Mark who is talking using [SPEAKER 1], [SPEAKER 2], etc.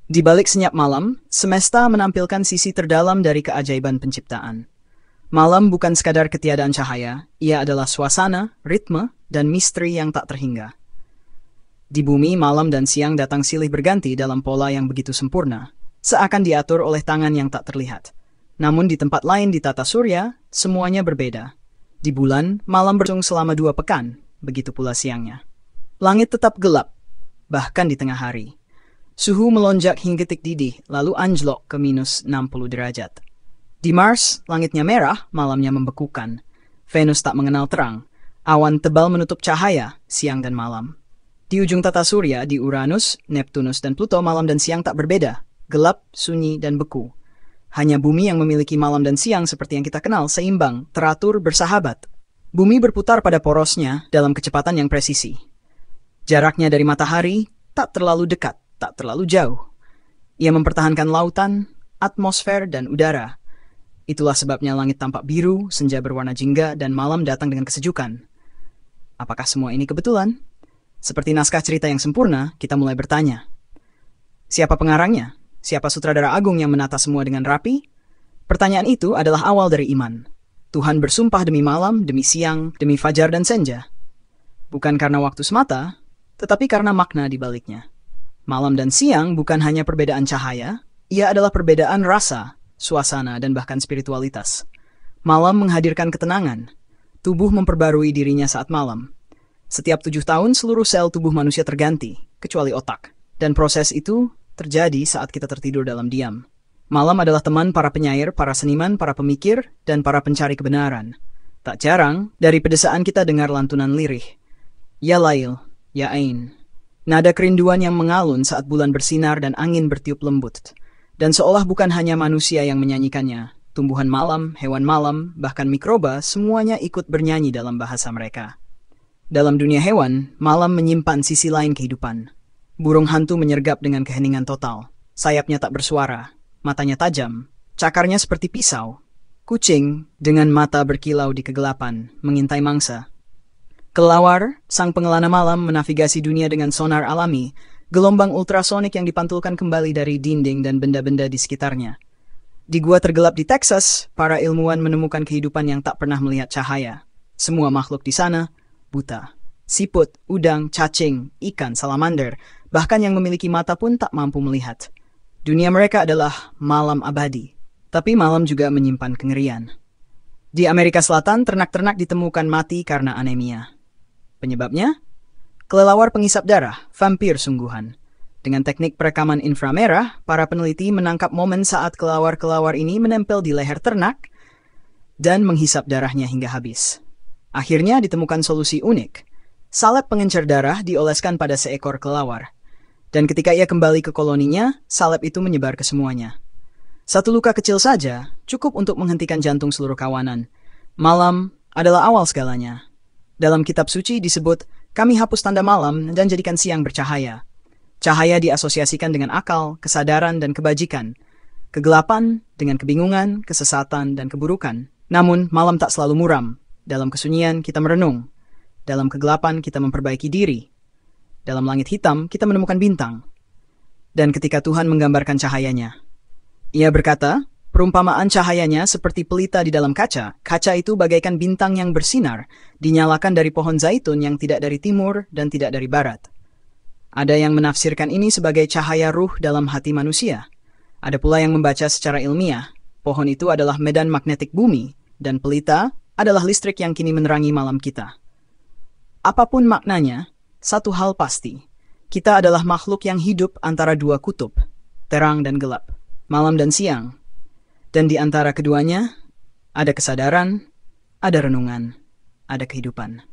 [SPEAKER 1] Di balik senyap malam, semesta menampilkan sisi terdalam dari keajaiban penciptaan. Malam bukan sekadar ketiadaan cahaya, ia adalah suasana, ritme, dan misteri yang tak terhingga. Di bumi, malam dan siang datang silih berganti dalam pola yang begitu sempurna, seakan diatur oleh tangan yang tak terlihat. Namun di tempat lain di tata surya, semuanya berbeda. Di bulan, malam berlangsung selama 2 pekan, begitu pula siangnya. Langit tetap gelap, bahkan di tengah hari. Suhu melonjak hingga titik didih, lalu anjlok ke minus 60 derajat. Di Mars, langitnya merah, malamnya membekukan. Venus tak mengenal terang. Awan tebal menutup cahaya, siang dan malam. Di ujung tata surya, di Uranus, Neptunus, dan Pluto, malam dan siang tak berbeda. Gelap, sunyi, dan beku. Hanya bumi yang memiliki malam dan siang seperti yang kita kenal, seimbang, teratur, bersahabat. Bumi berputar pada porosnya dalam kecepatan yang presisi. Jaraknya dari matahari tak terlalu dekat, tak terlalu jauh. Ia mempertahankan lautan, atmosfer, dan udara. Itulah sebabnya langit tampak biru, senja berwarna jingga, dan malam datang dengan kesejukan. Apakah semua ini kebetulan? Seperti naskah cerita yang sempurna, kita mulai bertanya. Siapa pengarangnya? Siapa sutradara agung yang menata semua dengan rapi? Pertanyaan itu adalah awal dari iman. Tuhan bersumpah demi malam, demi siang, demi fajar dan senja. Bukan karena waktu semata, tetapi karena makna di baliknya. Malam dan siang bukan hanya perbedaan cahaya, ia adalah perbedaan rasa, suasana, dan bahkan spiritualitas. Malam menghadirkan ketenangan. Tubuh memperbarui dirinya saat malam. Setiap 7 tahun seluruh sel tubuh manusia terganti, kecuali otak. Dan proses itu terjadi saat kita tertidur dalam diam. Malam adalah teman para penyair, para seniman, para pemikir, dan para pencari kebenaran. Tak jarang, dari pedesaan kita dengar lantunan lirih. Ya Lail, ya Ain. Nada kerinduan yang mengalun saat bulan bersinar dan angin bertiup lembut. Dan seolah bukan hanya manusia yang menyanyikannya, tumbuhan malam, hewan malam, bahkan mikroba, semuanya ikut bernyanyi dalam bahasa mereka. Dalam dunia hewan, malam menyimpan sisi lain kehidupan. Burung hantu menyergap dengan keheningan total. Sayapnya tak bersuara, matanya tajam, cakarnya seperti pisau. Kucing, dengan mata berkilau di kegelapan, mengintai mangsa. Kelelawar, sang pengelana malam, menavigasi dunia dengan sonar alami, gelombang ultrasonik yang dipantulkan kembali dari dinding dan benda-benda di sekitarnya. Di gua tergelap di Texas, para ilmuwan menemukan kehidupan yang tak pernah melihat cahaya. Semua makhluk di sana buta. Siput, udang, cacing, ikan, salamander, bahkan yang memiliki mata pun tak mampu melihat. Dunia mereka adalah malam abadi, tapi malam juga menyimpan kengerian. Di Amerika Selatan, ternak-ternak ditemukan mati karena anemia. Penyebabnya? Kelelawar pengisap darah, vampir sungguhan. Dengan teknik perekaman inframerah, para peneliti menangkap momen saat kelelawar-kelelawar ini menempel di leher ternak dan menghisap darahnya hingga habis. Akhirnya ditemukan solusi unik. Salep pengencer darah dioleskan pada seekor kelelawar. Dan ketika ia kembali ke koloninya, salep itu menyebar ke semuanya. Satu luka kecil saja cukup untuk menghentikan jantung seluruh kawanan. Malam adalah awal segalanya. Dalam kitab suci disebut, kami hapus tanda malam dan jadikan siang bercahaya. Cahaya diasosiasikan dengan akal, kesadaran, dan kebajikan. Kegelapan dengan kebingungan, kesesatan, dan keburukan. Namun, malam tak selalu muram. Dalam kesunyian, kita merenung. Dalam kegelapan, kita memperbaiki diri. Dalam langit hitam, kita menemukan bintang. Dan ketika Tuhan menggambarkan cahayanya, ia berkata, perumpamaan cahayanya seperti pelita di dalam kaca. Kaca itu bagaikan bintang yang bersinar, dinyalakan dari pohon zaitun yang tidak dari timur dan tidak dari barat. Ada yang menafsirkan ini sebagai cahaya ruh dalam hati manusia. Ada pula yang membaca secara ilmiah, pohon itu adalah medan magnetik bumi, dan pelita adalah listrik yang kini menerangi malam kita. Apapun maknanya, satu hal pasti, kita adalah makhluk yang hidup antara 2 kutub, terang dan gelap, malam dan siang. Dan di antara keduanya, ada kesadaran, ada renungan, ada kehidupan.